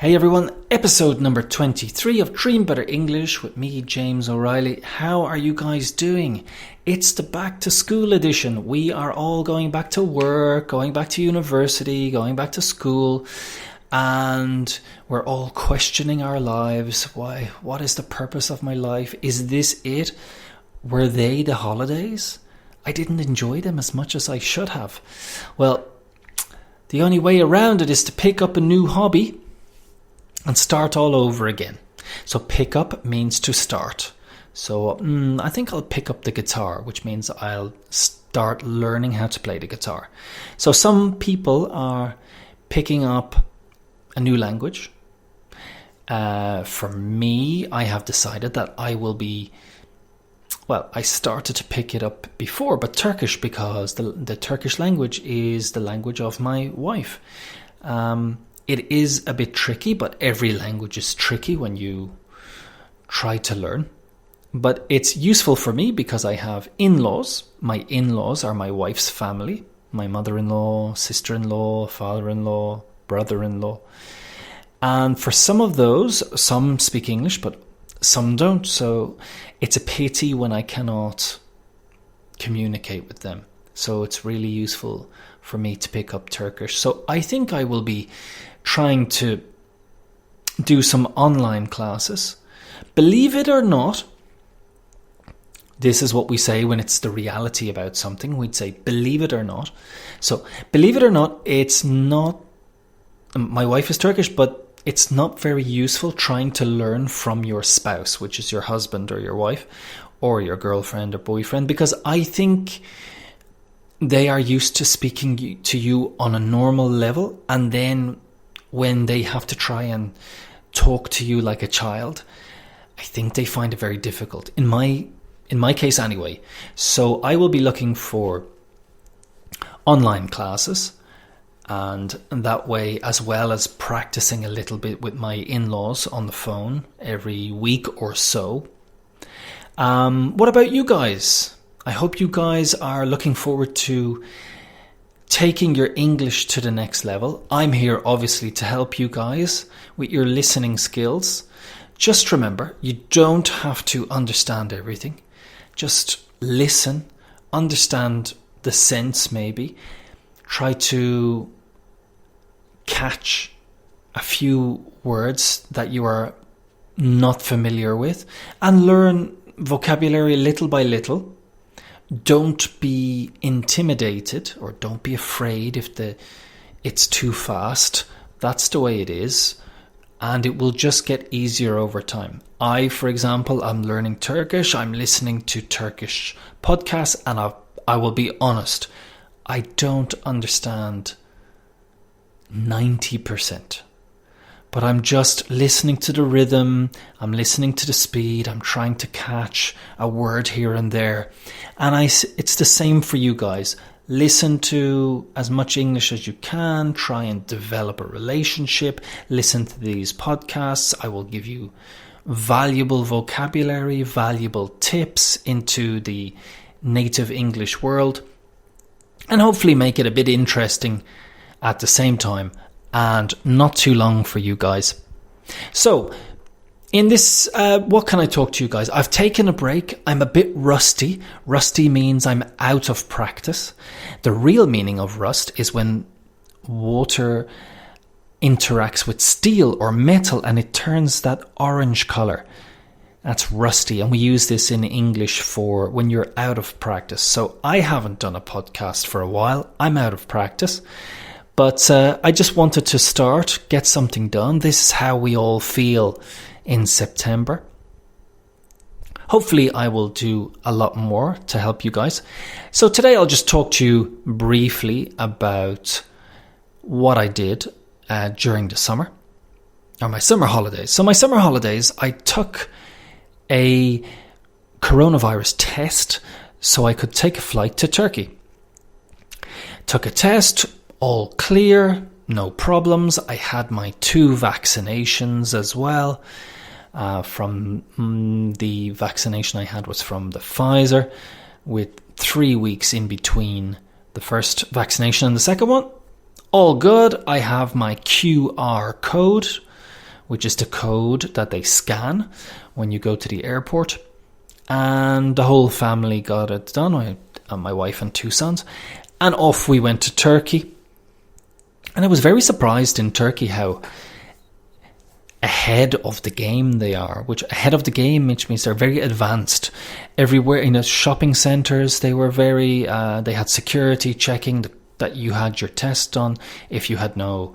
Hey everyone, episode number 23 of Dream Better English with me, James O'Reilly. How are you guys doing? It's the back to school edition. We are all going back to work, going back to university, going back to school, and we're all questioning our lives. Why? What is the purpose of my life? Is this it? Were they the holidays? I didn't enjoy them as much as I should have. Well, the only way around it is to pick up a new hobby and start all over again. So pick up means to start. So I think I'll pick up the guitar, which means I'll start learning how to play the guitar. So some people are picking up a new language. For me, I have decided that I will be, I started to pick it up before, but Turkish, because the Turkish language is the language of my wife. It is a bit tricky, but every language is tricky when you try to learn. But it's useful for me because I have in-laws. My in-laws are my wife's family. My mother-in-law, sister-in-law, father-in-law, brother-in-law. And for some of those, some speak English, but some don't. So it's a pity when I cannot communicate with them. So it's really useful for me to pick up Turkish. So I think I will be trying to do some online classes. Believe it or not, this is what we say when it's the reality about something. We'd say, believe it or not. So, believe it or not, it's not... My wife is Turkish, but it's not very useful trying to learn from your spouse, which is your husband or your wife, or your girlfriend or boyfriend, because I think they are used to speaking to you on a normal level, and then when they have to try and talk to you like a child, I think they find it very difficult. In my case anyway. So I will be looking for online classes, and that way, as well as practicing a little bit with my in-laws on the phone every week or so. What about you guys? I hope you guys are looking forward to taking your English to the next level. I'm here obviously to help you guys with your listening skills. Just remember, you don't have to understand everything. Just listen, understand the sense maybe. Try to catch a few words that you are not familiar with and learn vocabulary little by little. Don't be intimidated, or don't be afraid if it's too fast. That's the way it is, and it will just get easier over time. I, for example, I'm learning Turkish. I'm listening to Turkish podcasts, and I will be honest, I don't understand 90%. But I'm just listening to the rhythm, I'm listening to the speed, I'm trying to catch a word here and there. And it's the same for you guys. Listen to as much English as you can, try and develop a relationship, listen to these podcasts. I will give you valuable vocabulary, valuable tips into the native English world, and hopefully make it a bit interesting at the same time. And not too long for you guys. So, in this, what can I talk to you guys? I've taken a break. I'm a bit rusty. Rusty means I'm out of practice. The real meaning of rust is when water interacts with steel or metal and it turns that orange color. That's rusty. And we use this in English for when you're out of practice. So I haven't done a podcast for a while. I'm out of practice. But I just wanted to start, get something done. This is how we all feel in September. Hopefully I will do a lot more to help you guys. So today I'll just talk to you briefly about what I did during the summer, or my summer holidays. So my summer holidays, I took a coronavirus test so I could take a flight to Turkey. Took a test. All clear, no problems. I had my 2 vaccinations as well. From the vaccination I had was from the Pfizer, with 3 weeks in between the first vaccination and the second one. All good. I have my QR code which is the code that they scan when you go to the airport. And the whole family got it done, my wife and 2 sons. And off we went to Turkey. And I was very surprised in Turkey how ahead of the game they are, which means they're very advanced. Everywhere in the shopping centres, they were they had security checking that you had your test done. If you had no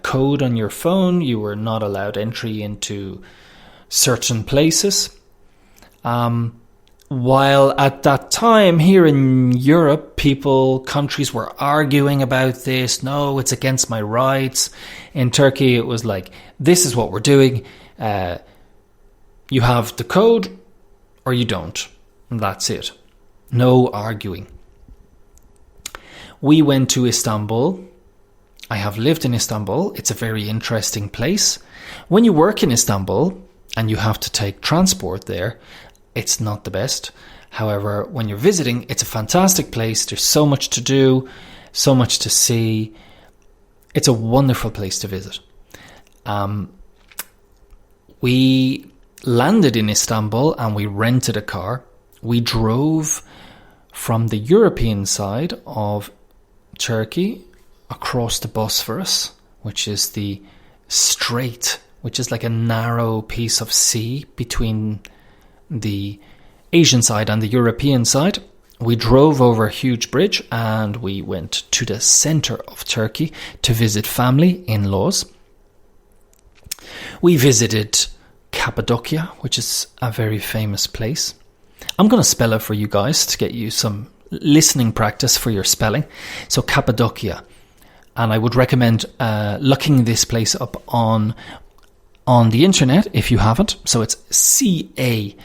code on your phone, you were not allowed entry into certain places. While at that time here in Europe, countries were arguing about this. No, it's against my rights. In Turkey, it was like, this is what we're doing. You have the code or you don't. And that's it. No arguing. We went to Istanbul. I have lived in Istanbul. It's a very interesting place. When you work in Istanbul and you have to take transport there, it's not the best. However, when you're visiting, it's a fantastic place. There's so much to do, so much to see. It's a wonderful place to visit. We landed in Istanbul and we rented a car. We drove from the European side of Turkey across the Bosphorus, which is the strait, which is like a narrow piece of sea between the Asian side and the European side. We drove over a huge bridge and we went to the center of Turkey to visit family, in-laws. We visited Cappadocia, which is a very famous place. I'm going to spell it for you guys to get you some listening practice for your spelling. So Cappadocia. And I would recommend looking this place up on the internet if you haven't. So it's Cappadocia,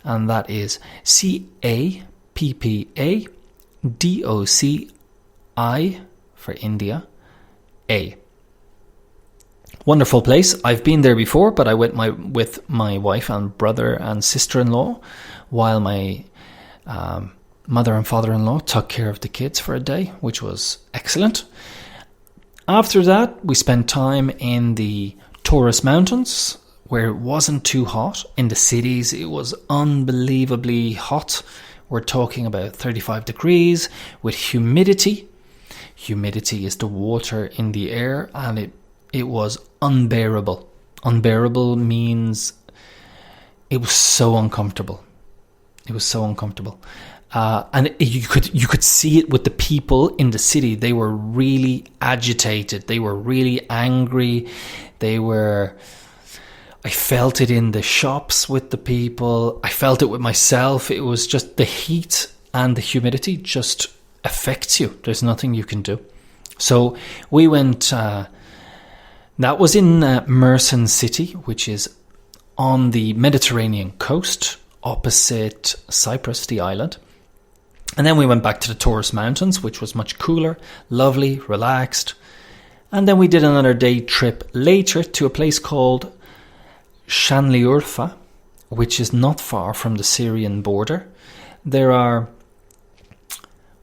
and that is Cappadoci for India, A. Wonderful place. I've been there before, but I went with my wife and brother and sister-in-law while my mother and father-in-law took care of the kids for a day, which was excellent. After that, we spent time in the Taurus Mountains, where it wasn't too hot. In the cities, it was unbelievably hot. We're talking about 35 degrees with humidity. Humidity is the water in the air, and it was unbearable. Unbearable means it was so uncomfortable. It was so uncomfortable. And you could see it with the people in the city. They were really agitated. They were really angry. I felt it in the shops with the people. I felt it with myself. It was just the heat and the humidity just affects you. There's nothing you can do. So we went, that was in Mersin City, which is on the Mediterranean coast, opposite Cyprus, the island. And then we went back to the Taurus Mountains, which was much cooler, lovely, relaxed. And then we did another day trip later to a place called Şanlıurfa, which is not far from the Syrian border.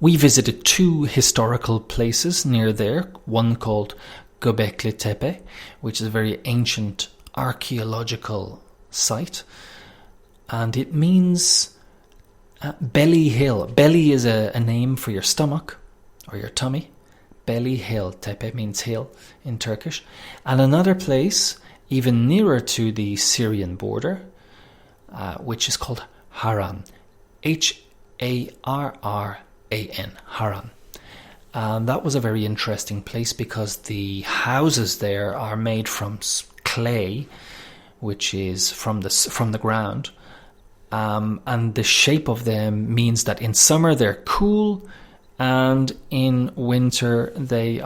We visited 2 historical places near there, one called Göbekli Tepe, which is a very ancient archaeological site. And it means belly hill. Belly is a name for your stomach or your tummy. Belly hill. Tepe means hill in Turkish. And another place even nearer to the Syrian border, which is called Haran. Harran. Haran. And that was a very interesting place because the houses there are made from clay, which is from the ground. And the shape of them means that in summer they're cool and in winter they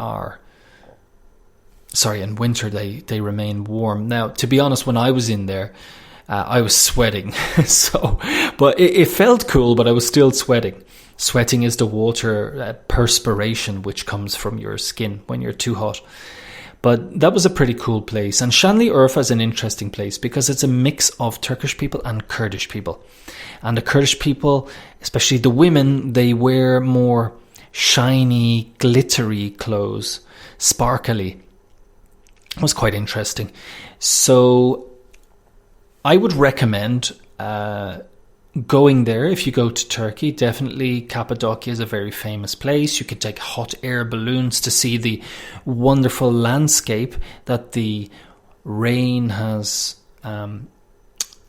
remain warm. Now, to be honest, when I was in there, I was sweating. But it felt cool, but I was still sweating. Sweating is the water perspiration which comes from your skin when you're too hot. But that was a pretty cool place. And Şanlıurfa is an interesting place because it's a mix of Turkish people and Kurdish people. And the Kurdish people, especially the women, they wear more shiny, glittery clothes, sparkly. It was quite interesting. So I would recommend going there if you go to Turkey. Definitely Cappadocia is a very famous place. You could take hot air balloons to see the wonderful landscape that the rain has, and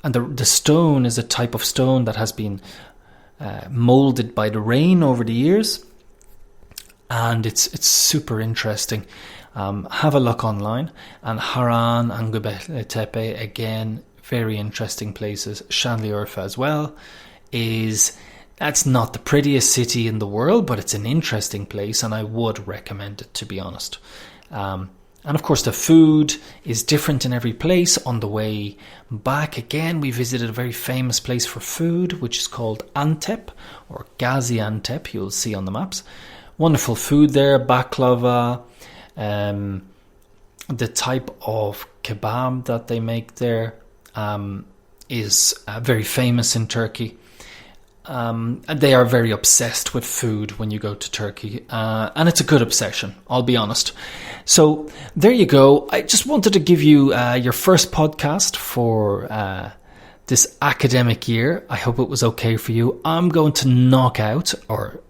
the stone is a type of stone that has been molded by the rain over the years, and it's super interesting. Have a look online. And Haran and Göbekli Tepe, again, very interesting places. Şanlıurfa as well that's not the prettiest city in the world, but it's an interesting place, and I would recommend it, to be honest. And of course, the food is different in every place. On the way back, again, we visited a very famous place for food, which is called Antep, or Gaziantep, you'll see on the maps. Wonderful food there, baklava, the type of kebab that they make there is very famous in Turkey. And they are very obsessed with food when you go to Turkey, and it's a good obsession, I'll be honest. So there you go. I just wanted to give you your first podcast for this academic year. I hope it was okay for you. I'm going to knock out, or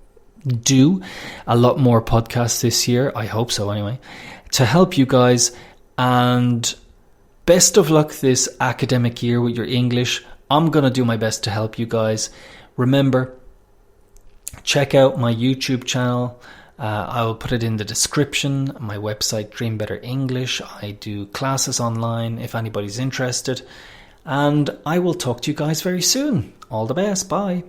do, a lot more podcasts this year. I hope so anyway, to help you guys. And best of luck this academic year with your English. I'm going to do my best to help you guys. Remember, check out my YouTube channel. I will put it in the description. My website, Dream Better English. I do classes online if anybody's interested. And I will talk to you guys very soon. All the best. Bye.